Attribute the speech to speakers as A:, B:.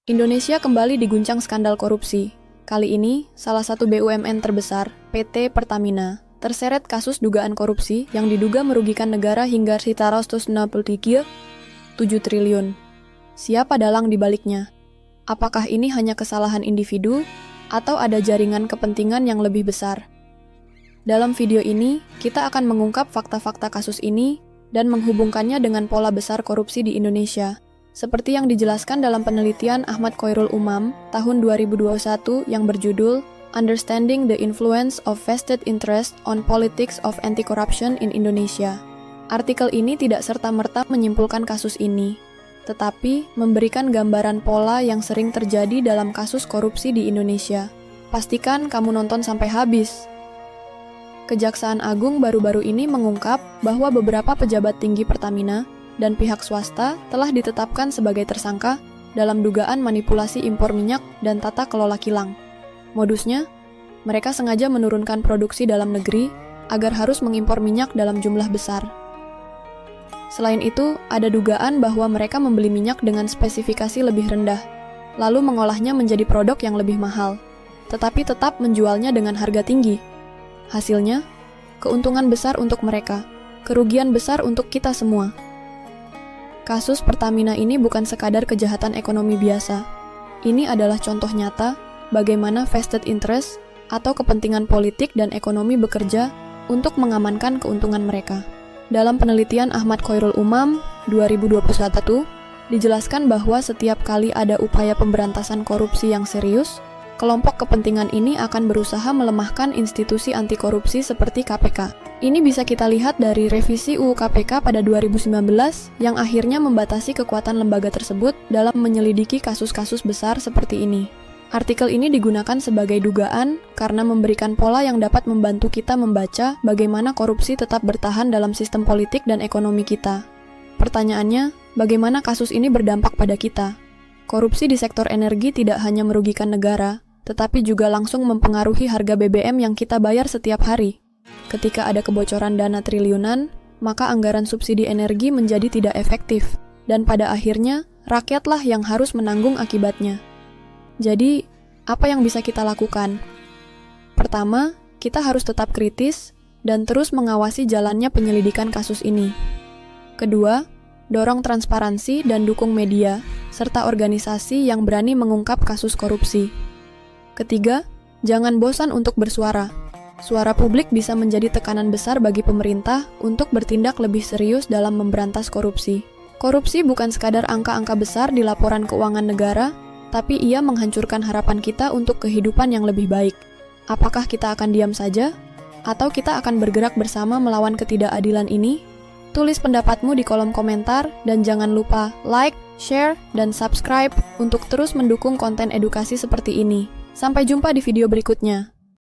A: Indonesia kembali diguncang skandal korupsi. Kali ini, salah satu BUMN terbesar, PT Pertamina, terseret kasus dugaan korupsi yang diduga merugikan negara hingga 163,7 triliun. Siapa dalang di baliknya? Apakah ini hanya kesalahan individu, atau ada jaringan kepentingan yang lebih besar? Dalam video ini, kita akan mengungkap fakta-fakta kasus ini dan menghubungkannya dengan pola besar korupsi di Indonesia. Seperti yang dijelaskan dalam penelitian Ahmad Khoirul Umam tahun 2021 yang berjudul Understanding the Influence of Vested Interest on Politics of Anti-Corruption in Indonesia. Artikel ini tidak serta-merta menyimpulkan kasus ini, tetapi memberikan gambaran pola yang sering terjadi dalam kasus korupsi di Indonesia. Pastikan kamu nonton sampai habis. Kejaksaan Agung baru-baru ini mengungkap bahwa beberapa pejabat tinggi Pertamina dan pihak swasta telah ditetapkan sebagai tersangka dalam dugaan manipulasi impor minyak dan tata kelola kilang. Modusnya, mereka sengaja menurunkan produksi dalam negeri agar harus mengimpor minyak dalam jumlah besar. Selain itu, ada dugaan bahwa mereka membeli minyak dengan spesifikasi lebih rendah, lalu mengolahnya menjadi produk yang lebih mahal, tetapi tetap menjualnya dengan harga tinggi. Hasilnya, keuntungan besar untuk mereka, kerugian besar untuk kita semua. Kasus Pertamina ini bukan sekadar kejahatan ekonomi biasa. Ini adalah contoh nyata bagaimana vested interest atau kepentingan politik dan ekonomi bekerja untuk mengamankan keuntungan mereka. Dalam penelitian Ahmad Khoirul Umam 2021, dijelaskan bahwa setiap kali ada upaya pemberantasan korupsi yang serius, kelompok kepentingan ini akan berusaha melemahkan institusi anti korupsi seperti KPK. Ini bisa kita lihat dari revisi UU KPK pada 2019 yang akhirnya membatasi kekuatan lembaga tersebut dalam menyelidiki kasus-kasus besar seperti ini. Artikel ini digunakan sebagai dugaan karena memberikan pola yang dapat membantu kita membaca bagaimana korupsi tetap bertahan dalam sistem politik dan ekonomi kita. Pertanyaannya, bagaimana kasus ini berdampak pada kita? Korupsi di sektor energi tidak hanya merugikan negara, tetapi juga langsung mempengaruhi harga BBM yang kita bayar setiap hari. Ketika ada kebocoran dana triliunan, maka anggaran subsidi energi menjadi tidak efektif, dan pada akhirnya, rakyatlah yang harus menanggung akibatnya. Jadi, apa yang bisa kita lakukan? Pertama, kita harus tetap kritis dan terus mengawasi jalannya penyelidikan kasus ini. Kedua, dorong transparansi dan dukung media, serta organisasi yang berani mengungkap kasus korupsi. Ketiga, jangan bosan untuk bersuara. Suara publik bisa menjadi tekanan besar bagi pemerintah untuk bertindak lebih serius dalam memberantas korupsi. Korupsi bukan sekadar angka-angka besar di laporan keuangan negara, tapi ia menghancurkan harapan kita untuk kehidupan yang lebih baik. Apakah kita akan diam saja? Atau kita akan bergerak bersama melawan ketidakadilan ini? Tulis pendapatmu di kolom komentar, dan jangan lupa like, share, dan subscribe untuk terus mendukung konten edukasi seperti ini. Sampai jumpa di video berikutnya.